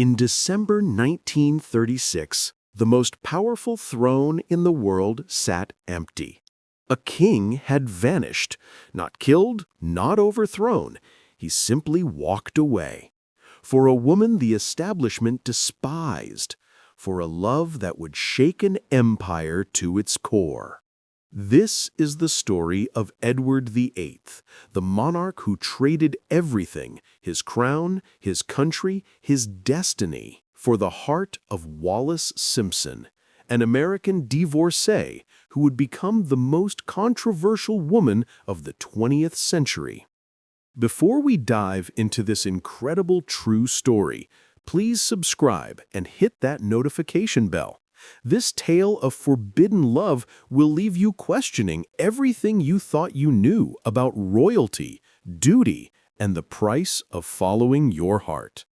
In December 1936, the most powerful throne in the world sat empty. A king had vanished, not killed, not overthrown. He simply walked away. For a woman the establishment despised, for a love that would shake an empire to its core. This is the story of Edward VIII, the monarch who traded everything, his crown, his country, his destiny, for the heart of Wallis Simpson, an American divorcée who would become the most controversial woman of the 20th century. Before we dive into this incredible true story, please subscribe and hit that notification bell. This tale of forbidden love will leave you questioning everything you thought you knew about royalty, duty, and the price of following your heart.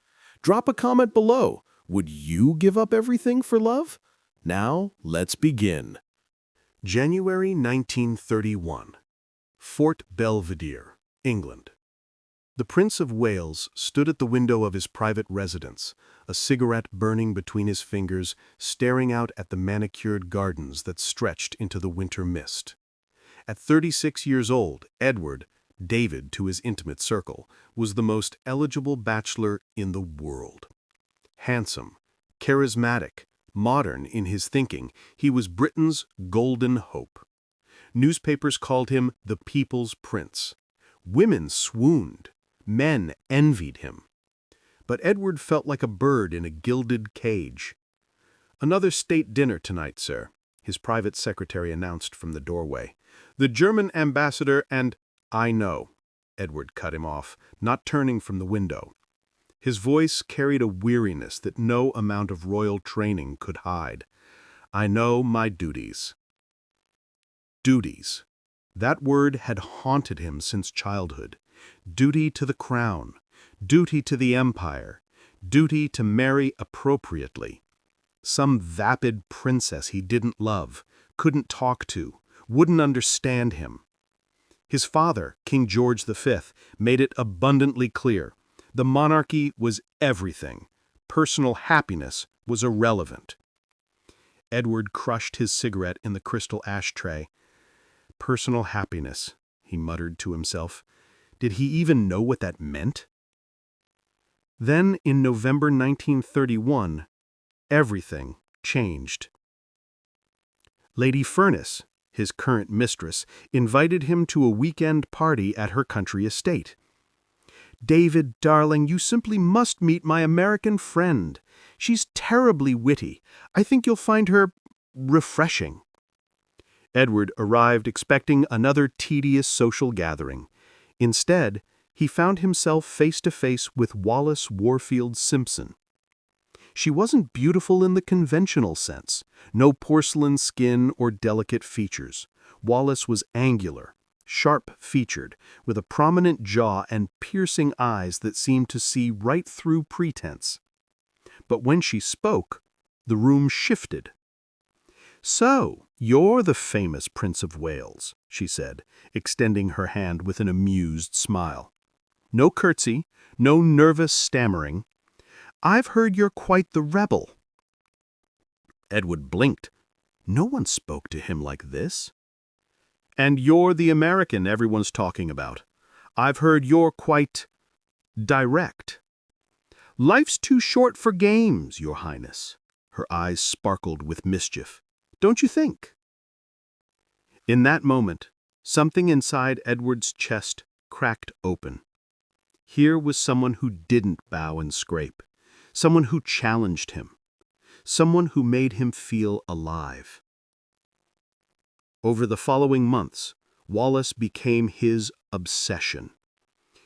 Drop a comment below. Would you give up everything for love? Now, let's begin. January 1931. Fort Belvedere, England. The Prince of Wales stood at the window of his private residence, a cigarette burning between his fingers, staring out at the manicured gardens that stretched into the winter mist. At 36 years old, Edward, David to his intimate circle, was the most eligible bachelor in the world. Handsome, charismatic, modern in his thinking, he was Britain's golden hope. Newspapers called him the People's Prince. Women swooned. Men envied him. But Edward felt like a bird in a gilded cage. "Another state dinner tonight, sir," his private secretary announced from the doorway. "The German ambassador and—" "I know," Edward cut him off, not turning from the window. His voice carried a weariness that no amount of royal training could hide. "I know my duties." Duties. That word had haunted him since childhood. Duty to the crown, duty to the empire, duty to marry appropriately. Some vapid princess he didn't love, couldn't talk to, wouldn't understand him. His father, King George V, made it abundantly clear. The monarchy was everything. Personal happiness was irrelevant. Edward crushed his cigarette in the crystal ashtray. Personal happiness, he muttered to himself. Did he even know what that meant? Then, in November 1931, everything changed. Lady Furness, his current mistress, invited him to a weekend party at her country estate. "David, darling, you simply must meet my American friend. She's terribly witty. I think you'll find her refreshing." Edward arrived expecting another tedious social gathering. Instead, he found himself face-to-face with Wallis Simpson. She wasn't beautiful in the conventional sense, no porcelain skin or delicate features. Wallis was angular, sharp-featured, with a prominent jaw and piercing eyes that seemed to see right through pretense. But when she spoke, the room shifted. "So, you're the famous Prince of Wales," she said, extending her hand with an amused smile. No curtsy, no nervous stammering. "I've heard you're quite the rebel." Edward blinked. No one spoke to him like this. "And you're the American everyone's talking about. I've heard you're quite direct." "Life's too short for games, Your Highness." Her eyes sparkled with mischief. "Don't you think?" In that moment, something inside Edward's chest cracked open. Here was someone who didn't bow and scrape, someone who challenged him, someone who made him feel alive. Over the following months, Wallis became his obsession.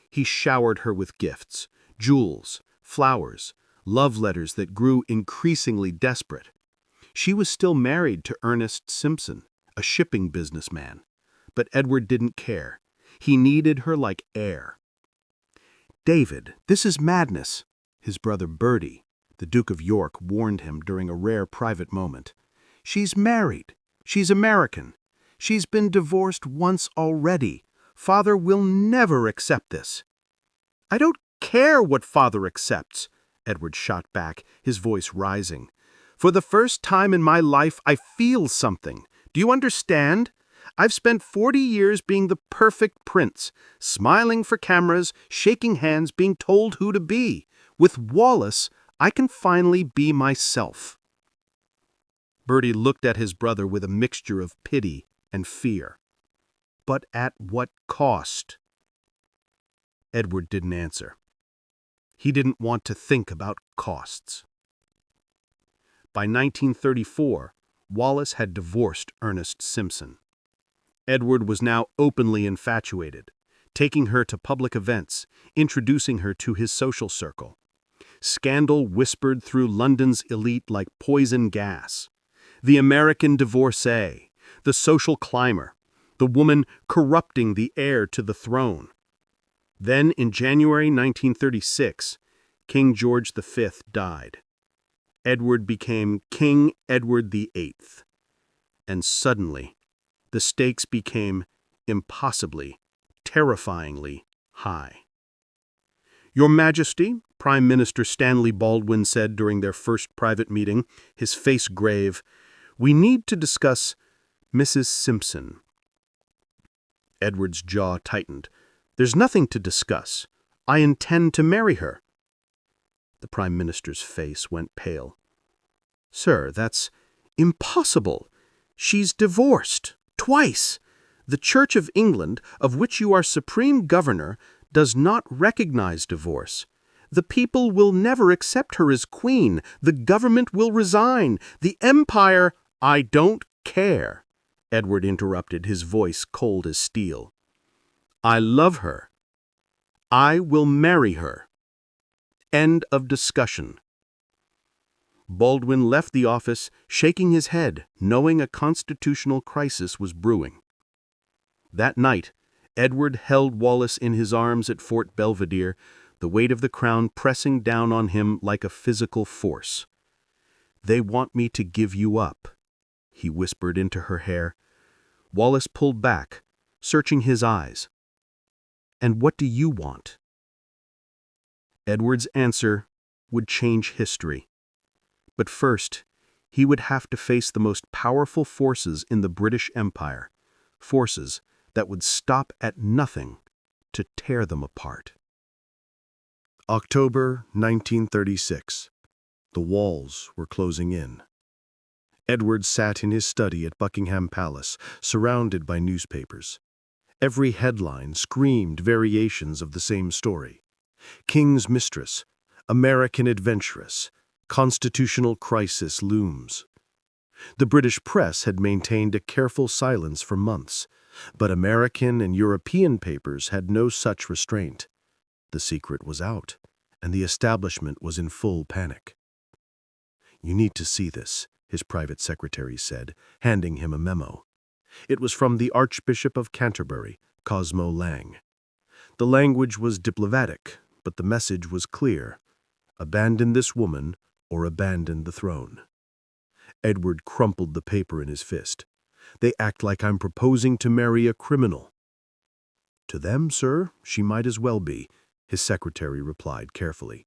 He showered her with gifts, jewels, flowers, love letters that grew increasingly desperate. She was still married to Ernest Simpson, a shipping businessman, but Edward didn't care. He needed her like air. "David, this is madness," his brother Bertie, the Duke of York, warned him during a rare private moment. "She's married. She's American. She's been divorced once already. Father will never accept this." "I don't care what Father accepts," Edward shot back, his voice rising. "For the first time in my life, I feel something. Do you understand? I've spent 40 years being the perfect prince, smiling for cameras, shaking hands, being told who to be. With Wallis, I can finally be myself." Bertie looked at his brother with a mixture of pity and fear. But at what cost? Edward didn't answer. He didn't want to think about costs. By 1934, Wallis had divorced Ernest Simpson. Edward was now openly infatuated, taking her to public events, introducing her to his social circle. Scandal whispered through London's elite like poison gas. The American divorcée, the social climber, the woman corrupting the heir to the throne. Then, in January 1936, King George V died. Edward became King Edward VIII. And suddenly, the stakes became impossibly, terrifyingly high. "Your Majesty," Prime Minister Stanley Baldwin said during their first private meeting, his face grave, "we need to discuss Mrs. Simpson." Edward's jaw tightened. "There's nothing to discuss. I intend to marry her." The Prime Minister's face went pale. "Sir, that's impossible. She's divorced. Twice. The Church of England, of which you are supreme governor, does not recognize divorce. The people will never accept her as queen. The government will resign. The empire—" "I don't care," Edward interrupted, his voice cold as steel. "I love her. I will marry her. End of discussion." Baldwin left the office, shaking his head, knowing a constitutional crisis was brewing. That night, Edward held Wallis in his arms at Fort Belvedere, the weight of the crown pressing down on him like a physical force. "They want me to give you up," he whispered into her hair. Wallis pulled back, searching his eyes. "And what do you want?" Edward's answer would change history. But first, he would have to face the most powerful forces in the British Empire, forces that would stop at nothing to tear them apart. October 1936. The walls were closing in. Edward sat in his study at Buckingham Palace, surrounded by newspapers. Every headline screamed variations of the same story. King's mistress, American adventuress, constitutional crisis looms. The British press had maintained a careful silence for months, but American and European papers had no such restraint. The secret was out, and the establishment was in full panic. "You need to see this," his private secretary said, handing him a memo. It was from the Archbishop of Canterbury, Cosmo Lang. The language was diplomatic, but the message was clear. Abandon this woman, or abandon the throne. Edward crumpled the paper in his fist. "They act like I'm proposing to marry a criminal." "To them, sir, she might as well be," his secretary replied carefully.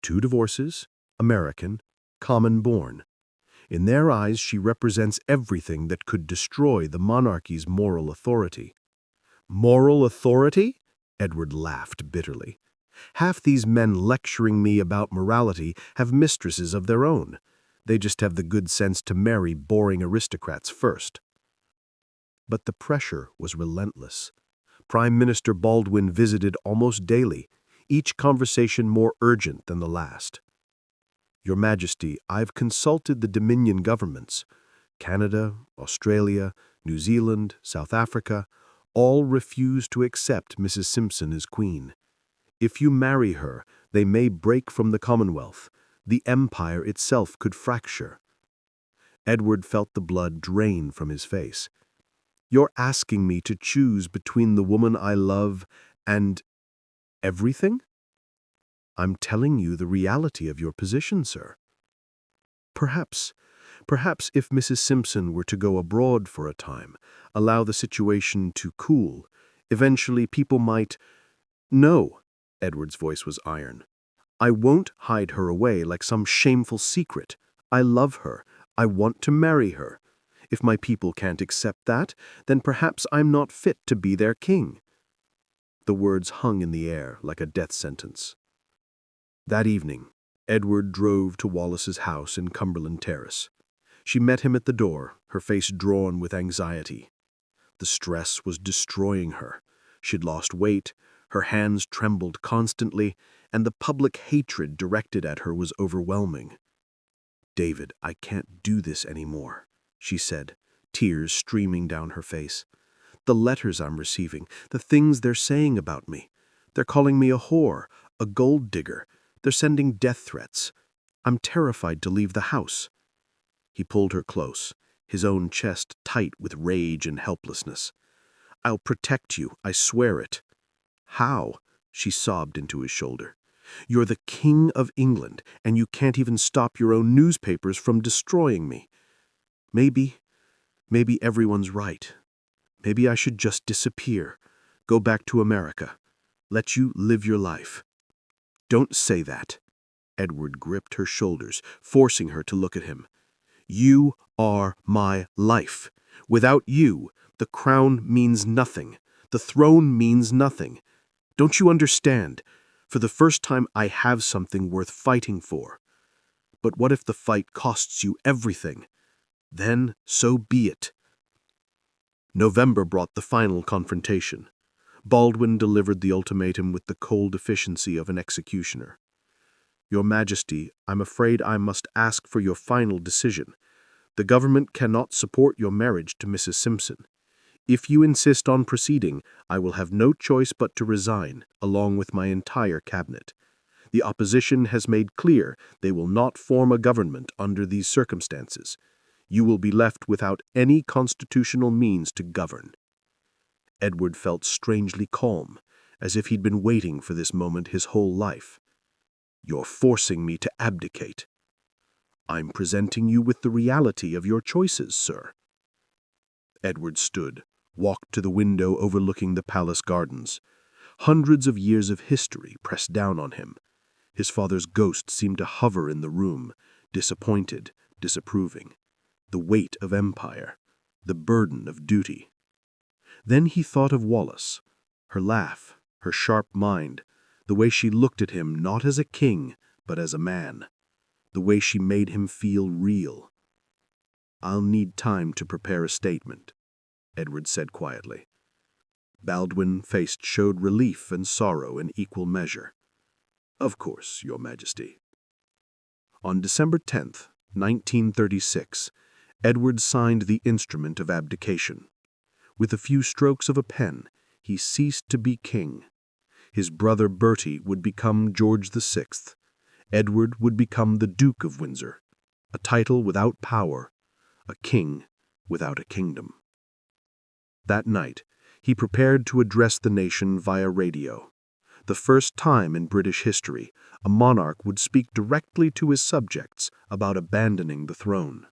"2 divorces, American, common-born. In their eyes, she represents everything that could destroy the monarchy's moral authority." "Moral authority?" Edward laughed bitterly. "Half these men lecturing me about morality have mistresses of their own. They just have the good sense to marry boring aristocrats first." But the pressure was relentless. Prime Minister Baldwin visited almost daily, each conversation more urgent than the last. "Your Majesty, I've consulted the Dominion governments. Canada, Australia, New Zealand, South Africa, all refuse to accept Mrs. Simpson as queen. If you marry her, they may break from the Commonwealth. The empire itself could fracture." Edward felt the blood drain from his face. "You're asking me to choose between the woman I love and everything?" "I'm telling you the reality of your position, sir." Perhaps if Mrs. Simpson were to go abroad for a time, allow the situation to cool, eventually people might—" "No," Edward's voice was iron. I won't hide her away like some shameful secret. I love her. I want to marry her. If my people can't accept that, then perhaps I'm not fit to be their king." The words hung in the air like a death sentence. That evening, Edward drove to Wallis's house in Cumberland Terrace. She met him at the door, her face drawn with anxiety. The stress was destroying her. She'd lost weight, her hands trembled constantly, and the public hatred directed at her was overwhelming. "David, I can't do this anymore," she said, tears streaming down her face. "The letters I'm receiving, the things they're saying about me. They're calling me a whore, a gold digger. They're sending death threats. I'm terrified to leave the house." He pulled her close, his own chest tight with rage and helplessness. "I'll protect you, I swear it." "How?" she sobbed into his shoulder. "You're the King of England, and you can't even stop your own newspapers from destroying me. Maybe everyone's right. Maybe I should just disappear, go back to America, let you live your life." "Don't say that." Edward gripped her shoulders, forcing her to look at him. "You are my life. Without you, the crown means nothing. The throne means nothing. Don't you understand? For the first time, I have something worth fighting for. But what if the fight costs you everything? Then so be it." November brought the final confrontation. Baldwin delivered the ultimatum with the cold efficiency of an executioner. "Your Majesty, I'm afraid I must ask for your final decision. The government cannot support your marriage to Mrs. Simpson. If you insist on proceeding, I will have no choice but to resign, along with my entire cabinet. The opposition has made clear they will not form a government under these circumstances. You will be left without any constitutional means to govern." Edward felt strangely calm, as if he'd been waiting for this moment his whole life. "You're forcing me to abdicate." "I'm presenting you with the reality of your choices, sir." Edward stood, walked to the window overlooking the palace gardens. Hundreds of years of history pressed down on him. His father's ghost seemed to hover in the room, disappointed, disapproving. The weight of empire, the burden of duty. Then he thought of Wallis, her laugh, her sharp mind, the way she looked at him not as a king, but as a man, the way she made him feel real. "I'll need time to prepare a statement," Edward said quietly. Baldwin's face showed relief and sorrow in equal measure. "Of course, Your Majesty." On December 10th, 1936, Edward signed the instrument of abdication. With a few strokes of a pen, he ceased to be king. His brother Bertie would become George VI. Edward would become the Duke of Windsor, a title without power, a king without a kingdom. That night, he prepared to address the nation via radio. The first time in British history, a monarch would speak directly to his subjects about abandoning the throne.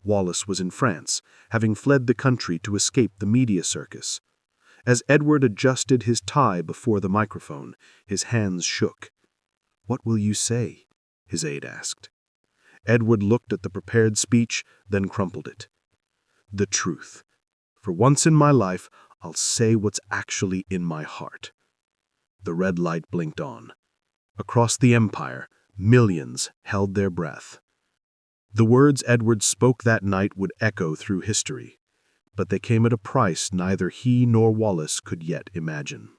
Wallis was in France, having fled the country to escape the media circus. As Edward adjusted his tie before the microphone, his hands shook. "What will you say?" his aide asked. Edward looked at the prepared speech, then crumpled it. "The truth. For once in my life, I'll say what's actually in my heart." The red light blinked on. Across the empire, millions held their breath. The words Edward spoke that night would echo through history, but they came at a price neither he nor Wallis could yet imagine.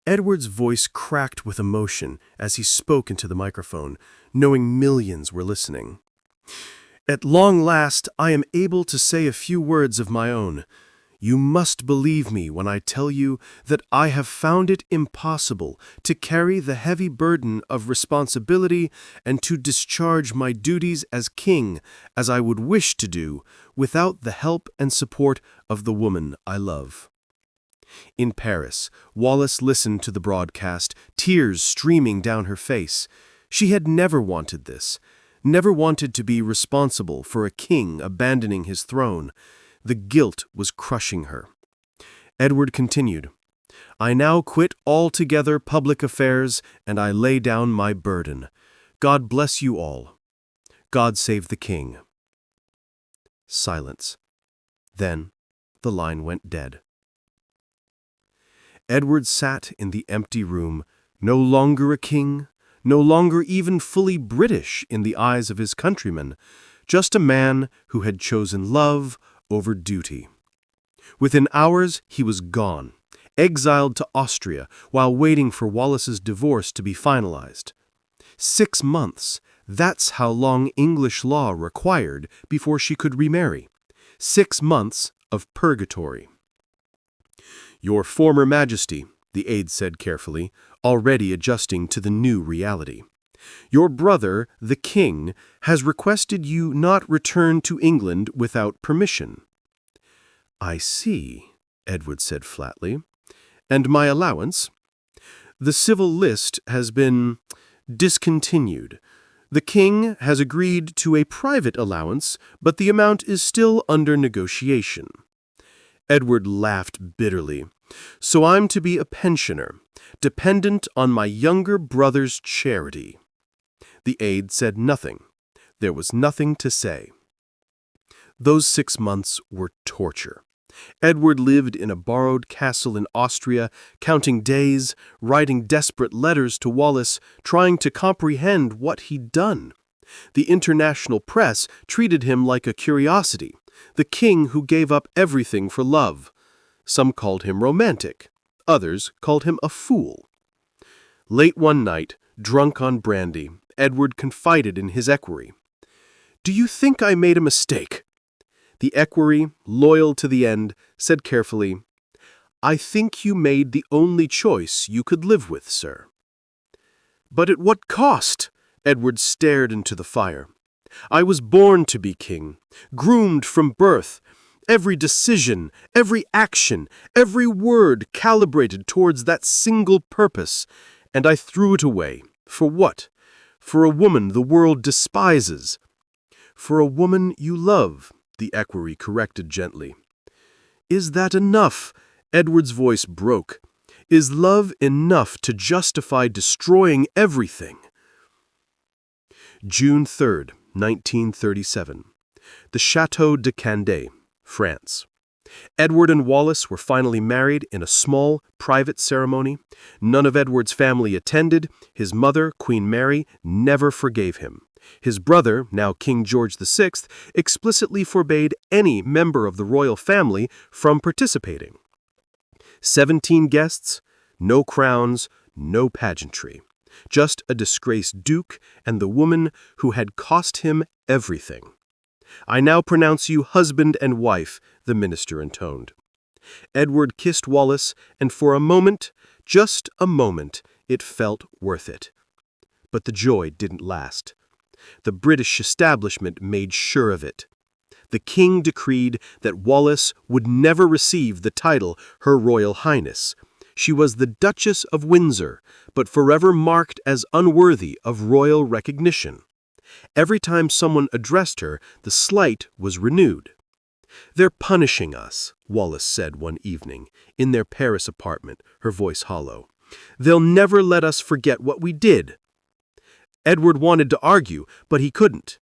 Edward's voice cracked with emotion as he spoke into the microphone, knowing millions were listening. "At long last, I am able to say a few words of my own. You must believe me when I tell you that I have found it impossible to carry the heavy burden of responsibility and to discharge my duties as king as I would wish to do without the help and support of the woman I love." In Paris, Wallis listened to the broadcast, tears streaming down her face. She had never wanted this, never wanted to be responsible for a king abandoning his throne. The guilt was crushing her. Edward continued, I now quit altogether public affairs, and I lay down my burden. God bless you all. God save the king." Silence. Then the line went dead. Edward sat in the empty room, no longer a king, no longer even fully British in the eyes of his countrymen, just a man who had chosen love over duty. Within hours, he was gone, exiled to Austria while waiting for Wallis's divorce to be finalized. 6 months, that's how long English law required before she could remarry. 6 months of purgatory. "Your former Majesty," the aide said carefully, already adjusting to the new reality. "Your brother, the king, has requested you not return to England without permission." "I see," Edward said flatly. "And my allowance?" "The civil list has been discontinued. The king has agreed to a private allowance, but the amount is still under negotiation." Edward laughed bitterly. "So I'm to be a pensioner, dependent on my younger brother's charity." The aide said nothing. There was nothing to say. Those 6 months were torture. Edward lived in a borrowed castle in Austria, counting days, writing desperate letters to Wallis, trying to comprehend what he'd done. The international press treated him like a curiosity, the king who gave up everything for love. Some called him romantic. Others called him a fool. Late one night, drunk on brandy, Edward confided in his equerry. "Do you think I made a mistake?" The equerry, loyal to the end, said carefully, "I think you made the only choice you could live with, sir." "But at what cost?" Edward stared into the fire. "I was born to be king, groomed from birth. Every decision, every action, every word calibrated towards that single purpose, and I threw it away. For what? For a woman the world despises." "For a woman you love," the equerry corrected gently. "Is that enough?" Edward's voice broke. "Is love enough to justify destroying everything?" June 3rd, 1937. The Château de Candé, France. Edward and Wallis were finally married in a small, private ceremony. None of Edward's family attended. His mother, Queen Mary, never forgave him. His brother, now King George VI, explicitly forbade any member of the royal family from participating. 17 guests, no crowns, no pageantry. Just a disgraced duke and the woman who had cost him everything. "I now pronounce you husband and wife," the minister intoned. Edward kissed Wallis, and for a moment, just a moment, it felt worth it. But the joy didn't last. The British establishment made sure of it. The king decreed that Wallis would never receive the title Her Royal Highness. She was the Duchess of Windsor, but forever marked as unworthy of royal recognition. Every time someone addressed her, the slight was renewed. "They're punishing us," Wallis said one evening, in their Paris apartment, her voice hollow. "They'll never let us forget what we did." Edward wanted to argue, but he couldn't.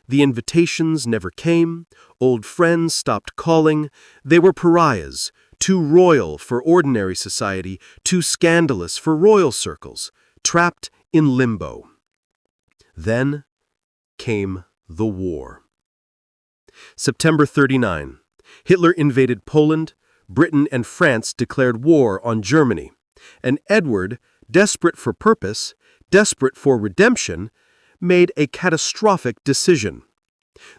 The invitations never came, old friends stopped calling, they were pariahs, too royal for ordinary society, too scandalous for royal circles, trapped in limbo. Then came the war. September 39. Hitler invaded Poland, Britain and France declared war on Germany, and Edward, desperate for purpose, desperate for redemption, made a catastrophic decision.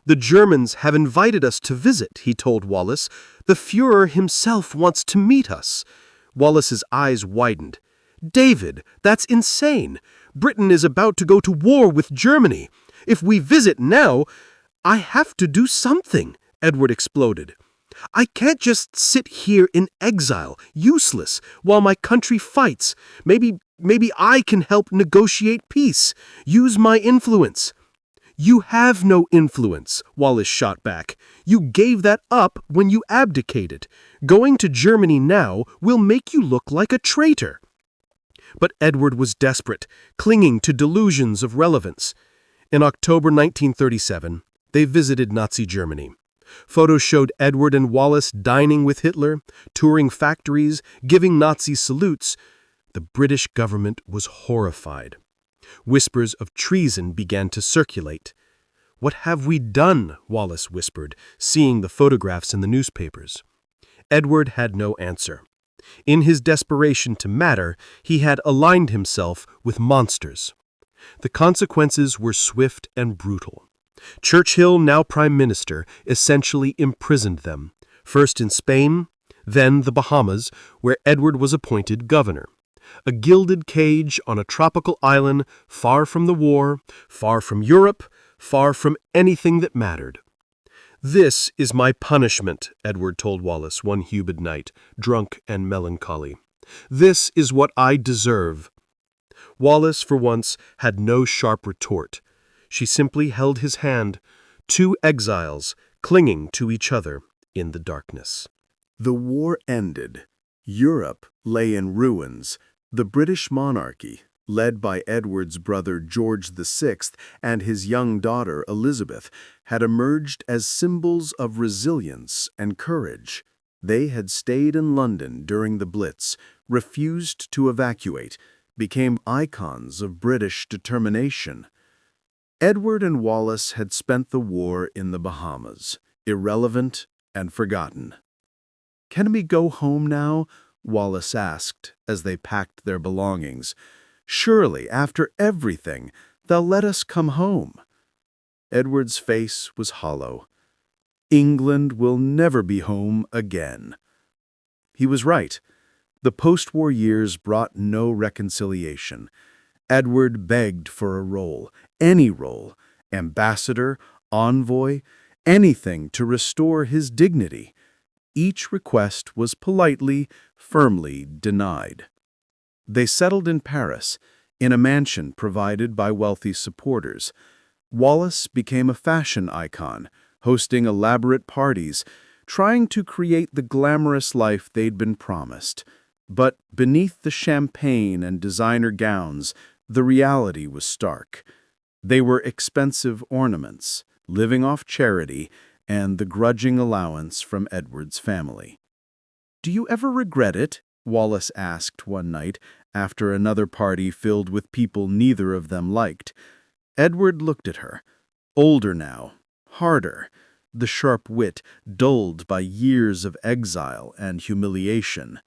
"The Germans have invited us to visit," he told Wallis. "The Führer himself wants to meet us." Wallis's eyes widened. "David, that's insane. Britain is about to go to war with Germany. If we visit now, I have to do something," Edward exploded. "I can't just sit here in exile, useless, while my country fights. Maybe I can help negotiate peace, use my influence." "You have no influence," Wallis shot back. "You gave that up when you abdicated. Going to Germany now will make you look like a traitor." But Edward was desperate, clinging to delusions of relevance. In October 1937, they visited Nazi Germany. Photos showed Edward and Wallis dining with Hitler, touring factories, giving Nazi salutes. The British government was horrified. Whispers of treason began to circulate. "What have we done?" Wallis whispered, seeing the photographs in the newspapers. Edward had no answer. In his desperation to matter, he had aligned himself with monsters. The consequences were swift and brutal. Churchill, now Prime Minister, essentially imprisoned them, first in Spain, then the Bahamas, where Edward was appointed governor. A gilded cage on a tropical island, far from the war, far from Europe, far from anything that mattered. "This is my punishment," Edward told Wallis one humid night, drunk and melancholy. "This is what I deserve." Wallis, for once, had no sharp retort. She simply held his hand, two exiles clinging to each other in the darkness. The war ended. Europe lay in ruins. The British monarchy, led by Edward's brother George VI and his young daughter Elizabeth, had emerged as symbols of resilience and courage. They had stayed in London during the Blitz, refused to evacuate, became icons of British determination. Edward and Wallis had spent the war in the Bahamas, irrelevant and forgotten. "Can we go home now?" Wallis asked as they packed their belongings. "Surely, after everything, they'll let us come home." Edward's face was hollow. "England will never be home again." He was right. The post-war years brought no reconciliation. Edward begged for a role, any role, ambassador, envoy, anything to restore his dignity. Each request was politely, firmly denied. They settled in Paris, in a mansion provided by wealthy supporters. Wallis became a fashion icon, hosting elaborate parties, trying to create the glamorous life they'd been promised. But beneath the champagne and designer gowns, the reality was stark. They were expensive ornaments, living off charity and the grudging allowance from Edward's family. "Do you ever regret it?" Wallis asked one night after another party filled with people neither of them liked. Edward looked at her, older now, harder, the sharp wit dulled by years of exile and humiliation.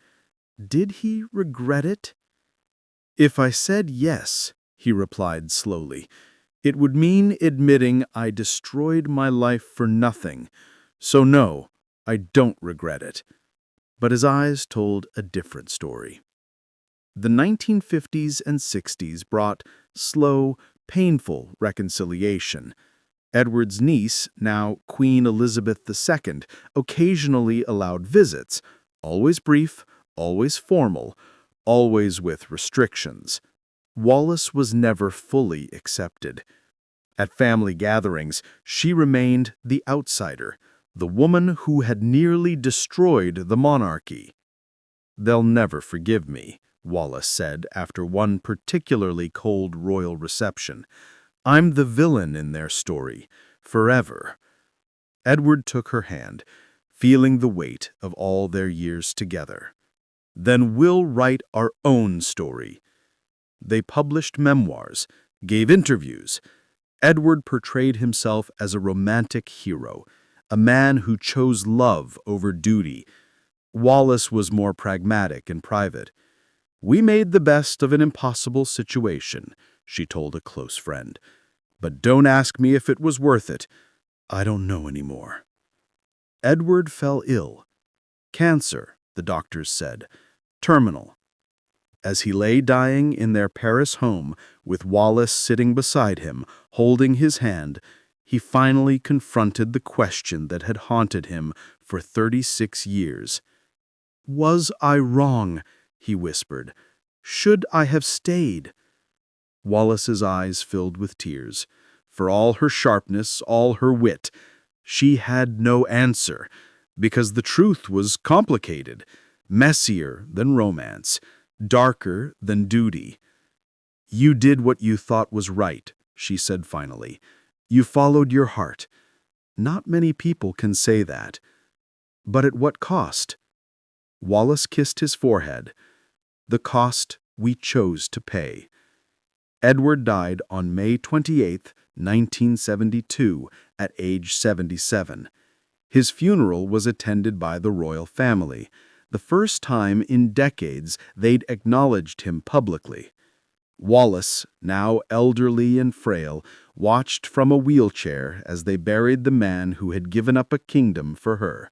Did he regret it? "If I said yes," he replied slowly, "it would mean admitting I destroyed my life for nothing. So no, I don't regret it." But his eyes told a different story. The 1950s and 60s brought slow, painful reconciliation. Edward's niece, now Queen Elizabeth II, occasionally allowed visits, always brief, always formal, always with restrictions. Wallis was never fully accepted. At family gatherings, she remained the outsider, the woman who had nearly destroyed the monarchy. "They'll never forgive me," Wallis said after one particularly cold royal reception. "I'm the villain in their story, forever." Edward took her hand, feeling the weight of all their years together. "Then we'll write our own story." They published memoirs, gave interviews. Edward portrayed himself as a romantic hero, a man who chose love over duty. Wallis was more pragmatic and private. "We made the best of an impossible situation," she told a close friend. "But don't ask me if it was worth it. I don't know anymore." Edward fell ill. Cancer, the doctors said. Terminal. As he lay dying in their Paris home, with Wallis sitting beside him, holding his hand, he finally confronted the question that had haunted him for 36 years. "Was I wrong?" he whispered. "Should I have stayed?" Wallis's eyes filled with tears. For all her sharpness, all her wit, she had no answer, because the truth was complicated, messier than romance, darker than duty. "You did what you thought was right," she said finally. "You followed your heart. Not many people can say that. But at what cost?" Wallis kissed his forehead. "The cost we chose to pay." Edward died on May 28, 1972, at age 77. His funeral was attended by the royal family, the first time in decades they'd acknowledged him publicly. Wallis, now elderly and frail, watched from a wheelchair as they buried the man who had given up a kingdom for her.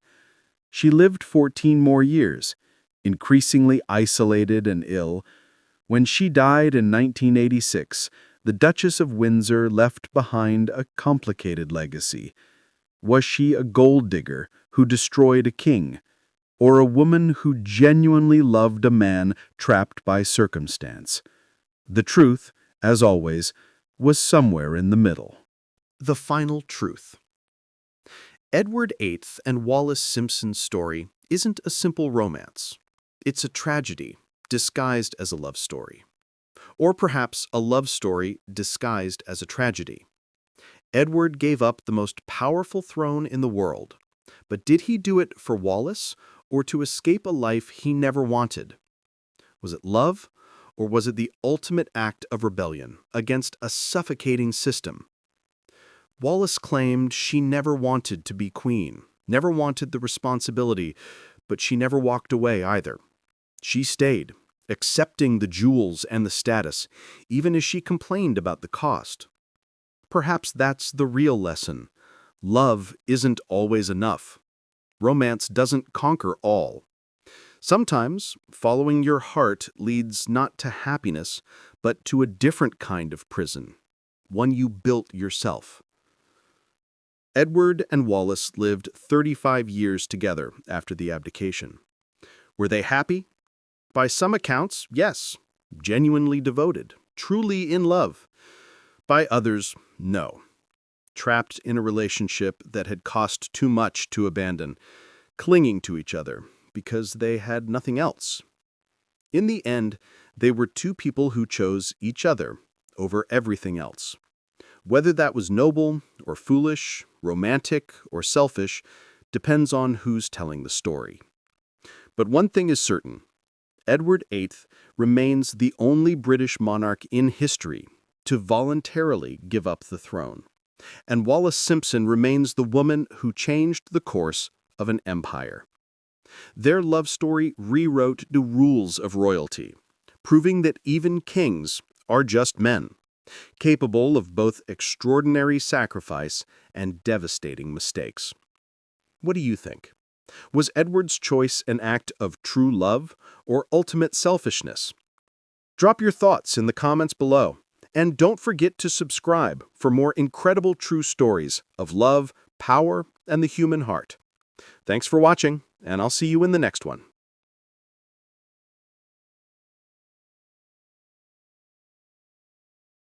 She lived 14 more years, increasingly isolated and ill. When she died in 1986, the Duchess of Windsor left behind a complicated legacy. Was she a gold digger who destroyed a king, or a woman who genuinely loved a man trapped by circumstance? The truth, as always, was somewhere in the middle. The final truth. Edward VIII and Wallis Simpson's story isn't a simple romance. It's a tragedy disguised as a love story. Or perhaps a love story disguised as a tragedy. Edward gave up the most powerful throne in the world. But did he do it for Wallis or to escape a life he never wanted? Was it love, or was it the ultimate act of rebellion against a suffocating system? Wallis claimed she never wanted to be queen, never wanted the responsibility, but she never walked away either. She stayed, accepting the jewels and the status, even as she complained about the cost. Perhaps that's the real lesson. Love isn't always enough. Romance doesn't conquer all. Sometimes, following your heart leads not to happiness, but to a different kind of prison, one you built yourself. Edward and Wallis lived 35 years together after the abdication. Were they happy? By some accounts, yes, genuinely devoted, truly in love. By others, no. Trapped in a relationship that had cost too much to abandon, clinging to each other because they had nothing else. In the end, they were two people who chose each other over everything else. Whether that was noble or foolish, romantic or selfish, depends on who's telling the story. But one thing is certain. Edward VIII remains the only British monarch in history to voluntarily give up the throne. And Wallis Simpson remains the woman who changed the course of an empire. Their love story rewrote the rules of royalty, proving that even kings are just men, capable of both extraordinary sacrifice and devastating mistakes. What do you think? Was Edward's choice an act of true love or ultimate selfishness? Drop your thoughts in the comments below, and don't forget to subscribe for more incredible true stories of love, power, and the human heart. Thanks for watching, and I'll see you in the next one.